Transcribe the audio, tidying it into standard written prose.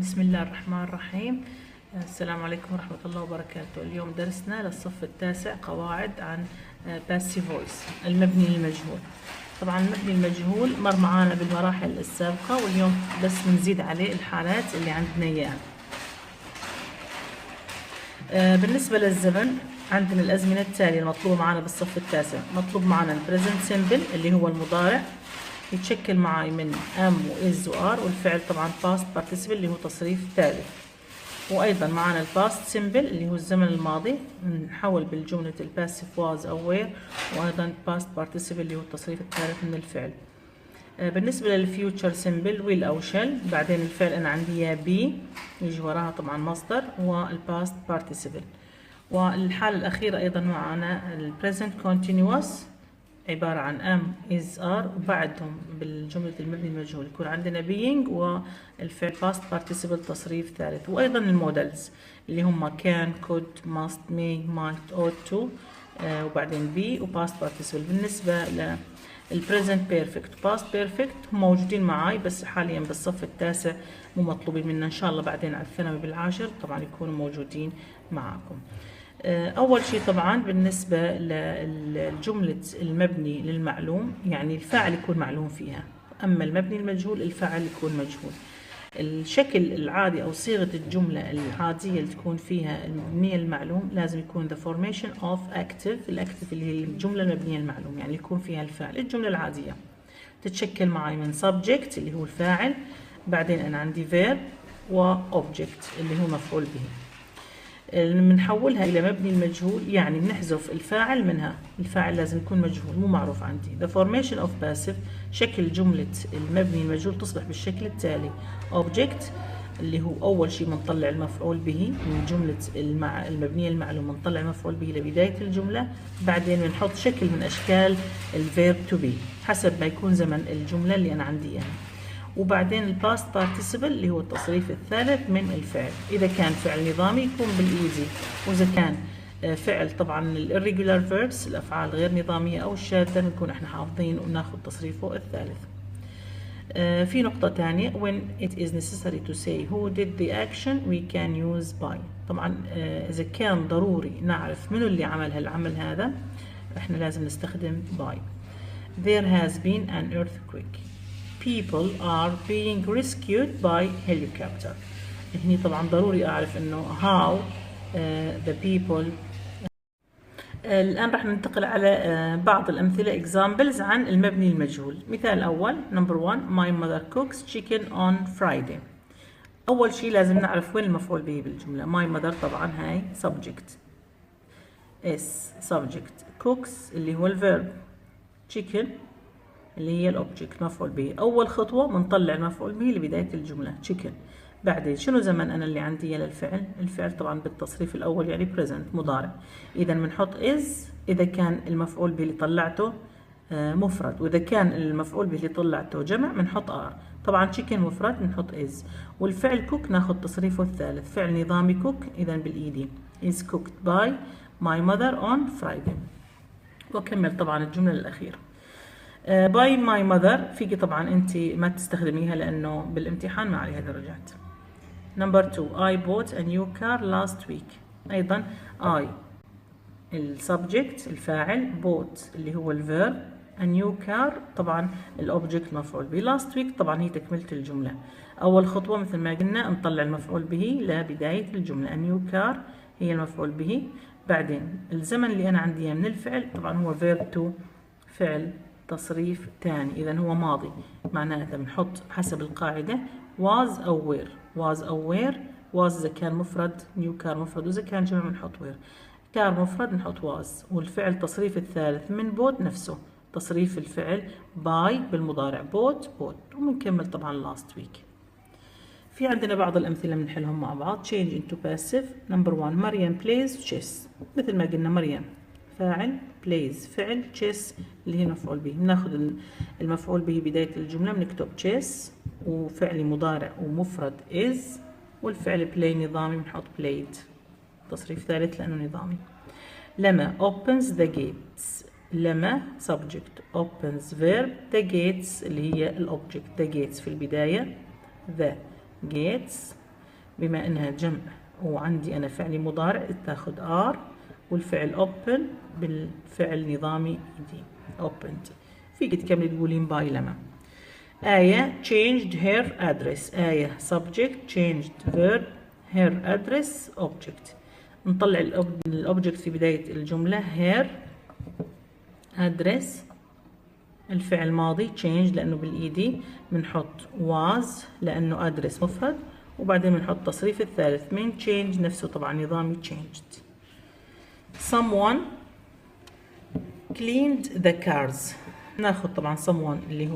بسم الله الرحمن الرحيم. السلام عليكم ورحمة الله وبركاته. اليوم درسنا للصف التاسع قواعد عن passive voice المبني للمجهول. طبعا المبني المجهول مر معانا بالمراحل السابقة، واليوم بس بنزيد عليه الحالات اللي عندنا اياها. بالنسبة للزمن عندنا الأزمنة التالية المطلوبة معانا بالصف التاسع. مطلوب معانا البريزنت سيمبل اللي هو المضارع، يتشكل معي من am و is و are، والفعل طبعا past participle اللي هو تصريف ثالث. وأيضا معنا الباست سيمبل اللي هو الزمن الماضي، نحول بالجملة الباسيف was أو were، وأيضا past participle اللي هو التصريف الثالث من الفعل. بالنسبة للفيوتشر سيمبل will أو shall، بعدين الفعل أنا عندي يا be يجي وراها طبعا مصدر، والباست participle. والحالة الأخيرة أيضا معنا البريزنت continuous عبارة عن am is are، وبعدهم بالجملة المبني المجهول يكون عندنا being والفعل past participle تصريف ثالث. وأيضا المودلز اللي هم can could must may might ought to، وبعدين be و past participle. بالنسبة للpresent perfect past perfect موجودين معاي، بس حاليا بالصف التاسع مو مطلوبين منا، إن شاء الله بعدين على الثانوي بالعاشر طبعا يكونوا موجودين معاكم. أول شيء طبعا بالنسبة للجملة المبني للمعلوم، يعني الفاعل يكون معلوم فيها، أما المبني المجهول الفاعل يكون مجهول. الشكل العادي أو صيغة الجملة العادية اللي تكون فيها المبنية المعلوم لازم يكون the formation of active. الأكتف اللي هي الجملة المبنية المعلوم، يعني يكون فيها الفاعل. الجملة العادية تتشكل معي من subject اللي هو الفاعل، بعدين أنا عندي verb و object اللي هو مفعول به. بنحولها إلى مبني المجهول، يعني بنحذف الفاعل منها، الفاعل لازم يكون مجهول مو معروف عندي. The formation of passive شكل جملة المبني المجهول تصبح بالشكل التالي: object اللي هو أول شيء بنطلع المفعول به من جملة المبنية المعلوم، بنطلع المفعول به لبداية الجملة، بعدين بنحط شكل من أشكال الفيرب to be حسب ما يكون زمن الجملة اللي أنا عندي يعني. وبعدين الباست بارتيسيبل اللي هو التصريف الثالث من الفعل. إذا كان فعل نظامي يكون بالإيزي، وإذا كان فعل طبعا الirregular verbs الأفعال غير نظامية أو الشاذة بنكون إحنا حافظين وناخذ تصريفه الثالث. في نقطة تانية when it is necessary to say who did the action we can use by. طبعا إذا كان ضروري نعرف منو اللي عمل هالعمل هذا إحنا لازم نستخدم by. There has been an earthquake. People are being rescued by helicopter. هني طبعا ضروري أعرف إنه how the people. الآن راح ننتقل على بعض الأمثلة examples عن المبني المجهول. مثال أول number 1 my mother cooks chicken on Friday. أول شيء لازم نعرف وين المفعول به بالجملة. my mother طبعا هاي subject is subject، cooks اللي هو الverb، chicken اللي هي الأوبجكت مفعول به. أول خطوة بنطلع المفعول به لبداية الجملة chicken. بعدين شنو زمن أنا اللي عندي للفعل؟ الفعل طبعا بالتصريف الأول يعني present مضارع، إذا بنحط is إذا كان المفعول به اللي طلعته مفرد، وإذا كان المفعول به اللي طلعته جمع بنحط are. طبعا chicken مفرد بنحط is، والفعل cook ناخذ تصريفه الثالث، فعل نظامي cook إذا بالإيدي is cooked by my mother on Friday. وأكمل طبعا الجملة الأخيرة. باي ماي ماذر فيكي طبعا انت ما تستخدميها لانه بالامتحان ما عليها درجات. نمبر 2 I bought a new car last week. ايضا I السبجكت الفاعل، bought اللي هو الفيرب، a new car طبعا الاوبجكت مفعول به. last week طبعا هي تكملة الجملة. اول خطوة مثل ما قلنا نطلع المفعول به لبداية الجملة، a new car هي المفعول به. بعدين الزمن اللي انا عندي من الفعل طبعا هو verb to فعل تصريف ثاني، إذا هو ماضي، معناته بنحط حسب القاعدة was أو were. was أو were. was إذا كان مفرد، new car مفرد، وإذا كان جمع بنحط were. car مفرد نحط was، والفعل تصريف الثالث من bought نفسه تصريف الفعل by بالمضارع bought. وبنكمل طبعا last week. في عندنا بعض الأمثلة بنحلهم مع بعض. change into passive. number 1 مريم plays chess. مثل ما قلنا مريم فاعل، plays فعل، chess اللي هي مفعول به. بناخذ المفعول به بداية الجملة بنكتب chess، وفعل مضارع ومفرد is، والفعل play نظامي بنحط played تصريف ثالث لأنه نظامي. لما opens the gates. لما subject opens verb، the gates اللي هي الobject، the gates في البداية، the gates بما انها جمع وعندي انا فعلي مضارع تاخد ار، والفعل open بالفعل نظامي دي opened. فيك تكملي تقولين باي لما. آية changed her address. آية subject changed verb her address object. نطلع الأوبجكت في بداية الجملة her address الفعل ماضي change لأنه بالإيدي، بنحط was لأنه address مفرد، وبعدين بنحط تصريف الثالث من change نفسه طبعا نظامي changed. someone cleaned the cars. ناخذ طبعا someone اللي هو